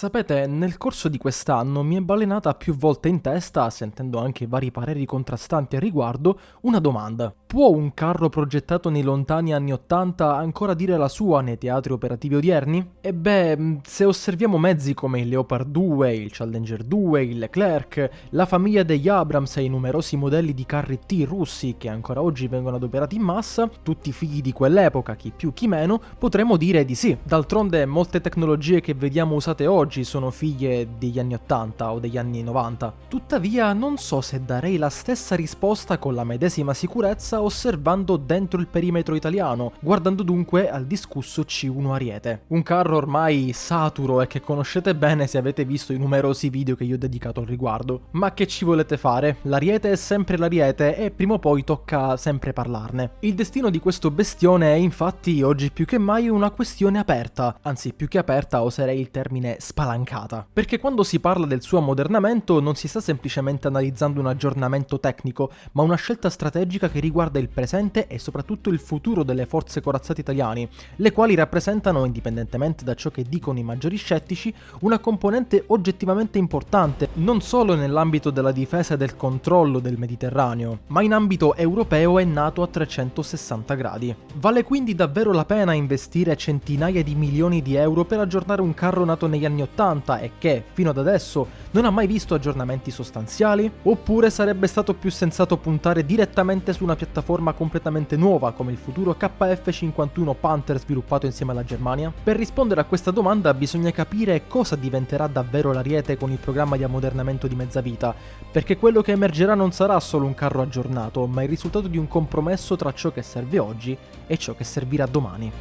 Sapete, nel corso di quest'anno mi è balenata più volte in testa, sentendo anche vari pareri contrastanti al riguardo, una domanda. Può un carro progettato nei lontani anni '80 ancora dire la sua nei teatri operativi odierni? E beh, se osserviamo mezzi come il Leopard 2, il Challenger 2, il Leclerc, la famiglia degli Abrams e i numerosi modelli di carri T russi che ancora oggi vengono adoperati in massa, tutti figli di quell'epoca, chi più chi meno, potremmo dire di sì. D'altronde molte tecnologie che vediamo usate oggi sono figlie degli anni '80 o degli anni '90. Tuttavia non so se darei la stessa risposta con la medesima sicurezza osservando dentro il perimetro italiano, guardando dunque al discusso C1 Ariete. Un carro ormai saturo e che conoscete bene se avete visto i numerosi video che gli ho dedicato al riguardo. Ma che ci volete fare? L'Ariete è sempre l'Ariete e prima o poi tocca sempre parlarne. Il destino di questo bestione è infatti oggi più che mai una questione aperta, anzi più che aperta oserei il termine spalancata. Perché quando si parla del suo ammodernamento non si sta semplicemente analizzando un aggiornamento tecnico, ma una scelta strategica che riguarda il presente e soprattutto il futuro delle forze corazzate italiane, le quali rappresentano, indipendentemente da ciò che dicono i maggiori scettici, una componente oggettivamente importante, non solo nell'ambito della difesa e del controllo del Mediterraneo, ma in ambito europeo e NATO a 360 gradi. Vale quindi davvero la pena investire centinaia di milioni di euro per aggiornare un carro nato negli anni '80 e che, fino ad adesso, non ha mai visto aggiornamenti sostanziali? Oppure sarebbe stato più sensato puntare direttamente su una piattaforma completamente nuova come il futuro KF-51 Panther sviluppato insieme alla Germania? Per rispondere a questa domanda bisogna capire cosa diventerà davvero l'Ariete con il programma di ammodernamento di mezza vita, perché quello che emergerà non sarà solo un carro aggiornato, ma il risultato di un compromesso tra ciò che serve oggi e ciò che servirà domani.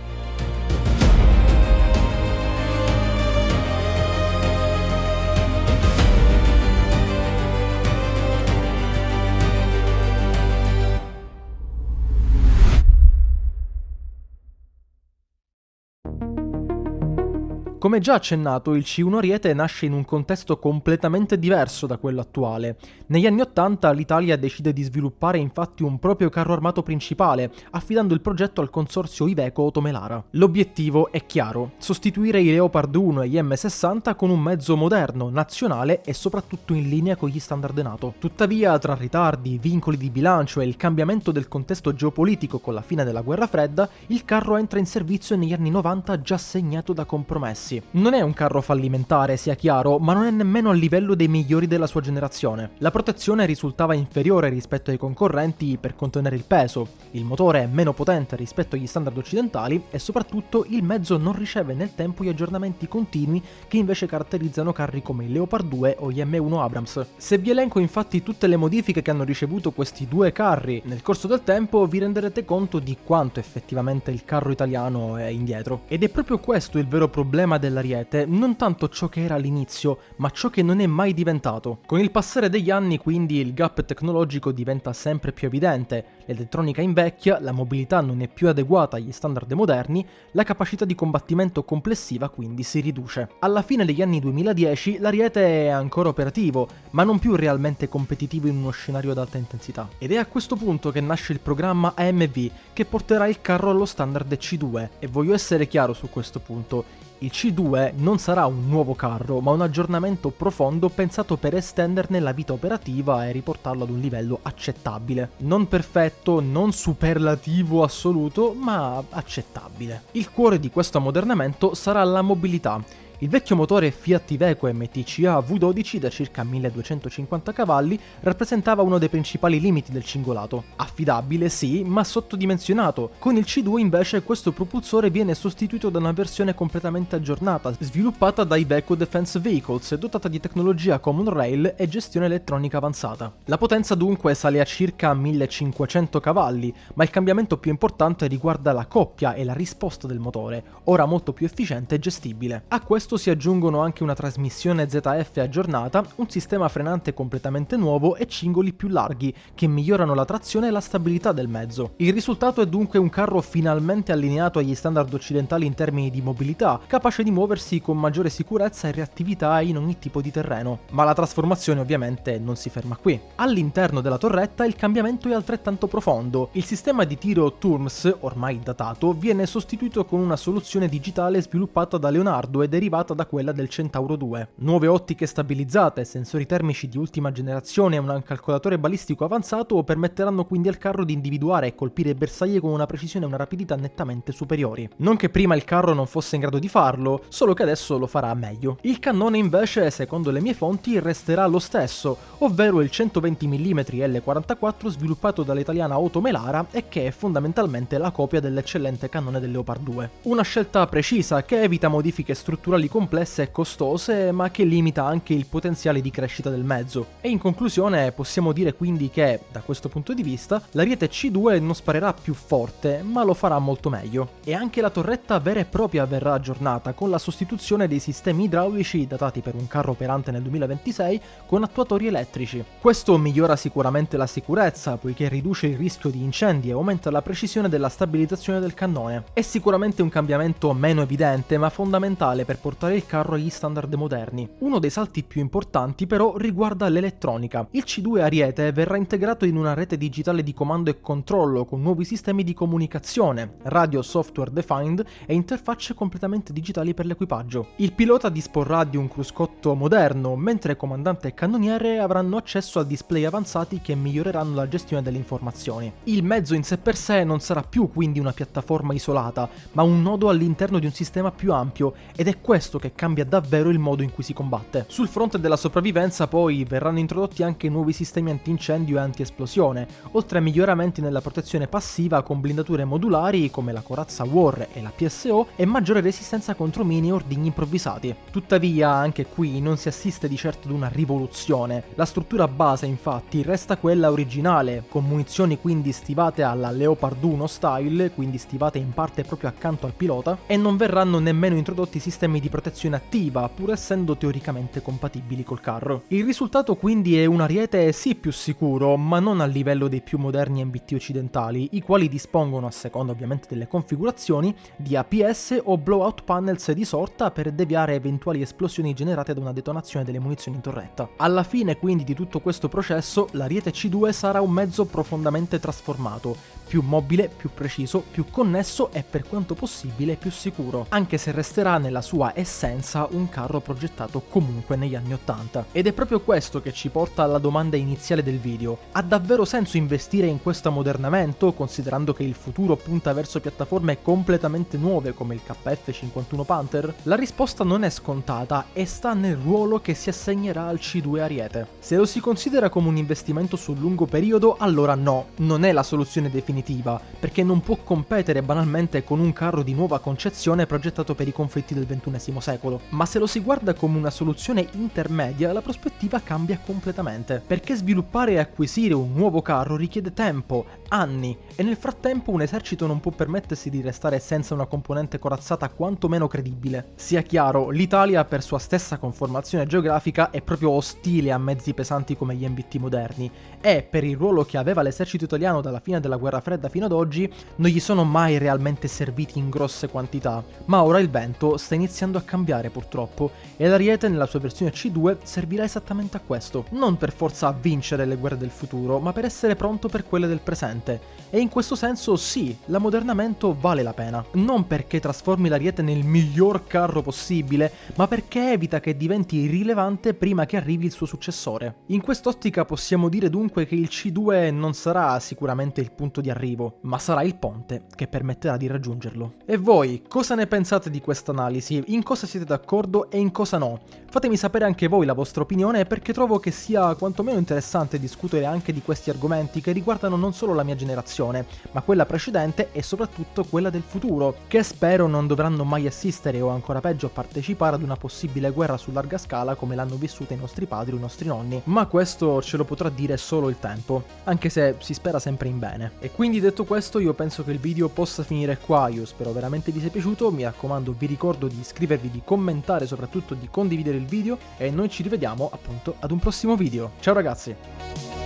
Come già accennato, il C1 Ariete nasce in un contesto completamente diverso da quello attuale. Negli anni '80 l'Italia decide di sviluppare infatti un proprio carro armato principale, affidando il progetto al consorzio Iveco Automelara. L'obiettivo è chiaro: sostituire i Leopard 1 e gli M60 con un mezzo moderno, nazionale e soprattutto in linea con gli standard NATO. Tuttavia, tra ritardi, vincoli di bilancio e il cambiamento del contesto geopolitico con la fine della guerra fredda, il carro entra in servizio negli anni '90 già segnato da compromessi. Non è un carro fallimentare, sia chiaro, ma non è nemmeno a livello dei migliori della sua generazione. La protezione risultava inferiore rispetto ai concorrenti per contenere il peso, il motore è meno potente rispetto agli standard occidentali e soprattutto il mezzo non riceve nel tempo gli aggiornamenti continui che invece caratterizzano carri come il Leopard 2 o gli M1 Abrams. Se vi elenco infatti tutte le modifiche che hanno ricevuto questi due carri nel corso del tempo, vi renderete conto di quanto effettivamente il carro italiano è indietro. Ed è proprio questo il vero problema dell'Ariete, non tanto ciò che era all'inizio, ma ciò che non è mai diventato. Con il passare degli anni quindi il gap tecnologico diventa sempre più evidente, l'elettronica invecchia, la mobilità non è più adeguata agli standard moderni, la capacità di combattimento complessiva quindi si riduce. Alla fine degli anni 2010 l'Ariete è ancora operativo, ma non più realmente competitivo in uno scenario ad alta intensità. Ed è a questo punto che nasce il programma AMV che porterà il carro allo standard C2, e voglio essere chiaro su questo punto. Il C2 non sarà un nuovo carro, ma un aggiornamento profondo pensato per estenderne la vita operativa e riportarlo ad un livello accettabile. Non perfetto, non superlativo assoluto, ma accettabile. Il cuore di questo ammodernamento sarà la mobilità. Il vecchio motore Fiat Iveco MTCA V12 da circa 1250 cavalli rappresentava uno dei principali limiti del cingolato. Affidabile sì, ma sottodimensionato. Con il C2 invece questo propulsore viene sostituito da una versione completamente aggiornata, sviluppata da Iveco Defense Vehicles, dotata di tecnologia Common Rail e gestione elettronica avanzata. La potenza dunque sale a circa 1500 cavalli, ma il cambiamento più importante riguarda la coppia e la risposta del motore, ora molto più efficiente e gestibile. A questo si aggiungono anche una trasmissione ZF aggiornata, un sistema frenante completamente nuovo e cingoli più larghi che migliorano la trazione e la stabilità del mezzo. Il risultato è dunque un carro finalmente allineato agli standard occidentali in termini di mobilità, capace di muoversi con maggiore sicurezza e reattività in ogni tipo di terreno. Ma la trasformazione ovviamente non si ferma qui. All'interno della torretta il cambiamento è altrettanto profondo. Il sistema di tiro TURMS, ormai datato, viene sostituito con una soluzione digitale sviluppata da Leonardo e derivata elevata da quella del Centauro 2. Nuove ottiche stabilizzate, sensori termici di ultima generazione e un calcolatore balistico avanzato permetteranno quindi al carro di individuare e colpire bersaglie con una precisione e una rapidità nettamente superiori. Non che prima il carro non fosse in grado di farlo, solo che adesso lo farà meglio. Il cannone invece, secondo le mie fonti, resterà lo stesso, ovvero il 120 mm L44 sviluppato dall'italiana Auto Melara e che è fondamentalmente la copia dell'eccellente cannone del Leopard 2. Una scelta precisa che evita modifiche strutturali complesse e costose, ma che limita anche il potenziale di crescita del mezzo. E in conclusione possiamo dire quindi che, da questo punto di vista, l'Ariete C2 non sparerà più forte, ma lo farà molto meglio. E anche la torretta vera e propria verrà aggiornata con la sostituzione dei sistemi idraulici datati per un carro operante nel 2026 con attuatori elettrici. Questo migliora sicuramente la sicurezza, poiché riduce il rischio di incendi e aumenta la precisione della stabilizzazione del cannone. È sicuramente un cambiamento meno evidente, ma fondamentale per portare il carro agli standard moderni. Uno dei salti più importanti però riguarda l'elettronica. Il C2 Ariete verrà integrato in una rete digitale di comando e controllo con nuovi sistemi di comunicazione, radio software defined e interfacce completamente digitali per l'equipaggio. Il pilota disporrà di un cruscotto moderno, mentre comandante e cannoniere avranno accesso a display avanzati che miglioreranno la gestione delle informazioni. Il mezzo in sé per sé non sarà più quindi una piattaforma isolata, ma un nodo all'interno di un sistema più ampio, ed è questo che cambia davvero il modo in cui si combatte. Sul fronte della sopravvivenza poi verranno introdotti anche nuovi sistemi antincendio e antiesplosione, oltre a miglioramenti nella protezione passiva con blindature modulari come la corazza War e la PSO e maggiore resistenza contro mini e ordigni improvvisati. Tuttavia anche qui non si assiste di certo ad una rivoluzione. La struttura base infatti resta quella originale, con munizioni quindi stivate alla Leopard 1 style, quindi stivate in parte proprio accanto al pilota, e non verranno nemmeno introdotti sistemi di protezione attiva, pur essendo teoricamente compatibili col carro. Il risultato quindi è un Ariete sì più sicuro, ma non a livello dei più moderni MBT occidentali, i quali dispongono, a seconda ovviamente delle configurazioni, di APS o blowout panels di sorta per deviare eventuali esplosioni generate da una detonazione delle munizioni in torretta. Alla fine quindi di tutto questo processo, l'Ariete C2 sarà un mezzo profondamente trasformato, più mobile, più preciso, più connesso e per quanto possibile più sicuro, anche se resterà nella sua essenza un carro progettato comunque negli anni 80. Ed è proprio questo che ci porta alla domanda iniziale del video: ha davvero senso investire in questo ammodernamento, considerando che il futuro punta verso piattaforme completamente nuove come il KF-51 Panther? La risposta non è scontata e sta nel ruolo che si assegnerà al C2 Ariete. Se lo si considera come un investimento sul lungo periodo, allora no, non è la soluzione definitiva, perché non può competere banalmente con un carro di nuova concezione progettato per i conflitti del XXI secolo. Ma se lo si guarda come una soluzione intermedia, la prospettiva cambia completamente, perché sviluppare e acquisire un nuovo carro richiede tempo, anni, e nel frattempo un esercito non può permettersi di restare senza una componente corazzata quantomeno credibile. Sia chiaro, l'Italia per sua stessa conformazione geografica è proprio ostile a mezzi pesanti come gli MBT moderni, e per il ruolo che aveva l'esercito italiano dalla fine della guerra fredda fino ad oggi non gli sono mai realmente serviti in grosse quantità. Ma ora il vento sta iniziando a cambiare purtroppo, e l'Ariete nella sua versione C2 servirà esattamente a questo, non per forza a vincere le guerre del futuro, ma per essere pronto per quelle del presente. E in questo senso sì, l'ammodernamento vale la pena, non perché trasformi l'Ariete nel miglior carro possibile, ma perché evita che diventi irrilevante prima che arrivi il suo successore. In quest'ottica possiamo dire dunque che il C2 non sarà sicuramente il punto di arrivo, ma sarà il ponte che permetterà di raggiungerlo. E voi, cosa ne pensate di questa analisi? In cosa siete d'accordo e in cosa no? Fatemi sapere anche voi la vostra opinione, perché trovo che sia quantomeno interessante discutere anche di questi argomenti che riguardano non solo la mia generazione, ma quella precedente e soprattutto quella del futuro, che spero non dovranno mai assistere o ancora peggio partecipare ad una possibile guerra su larga scala come l'hanno vissuta i nostri padri o i nostri nonni. Ma questo ce lo potrà dire solo il tempo, anche se si spera sempre in bene. E quindi detto questo, io penso che il video possa finire qua. Io spero veramente vi sia piaciuto, mi raccomando vi ricordo di iscrivervi, di commentare, soprattutto di condividere il video, e noi ci rivediamo appunto ad un prossimo video. Ciao ragazzi!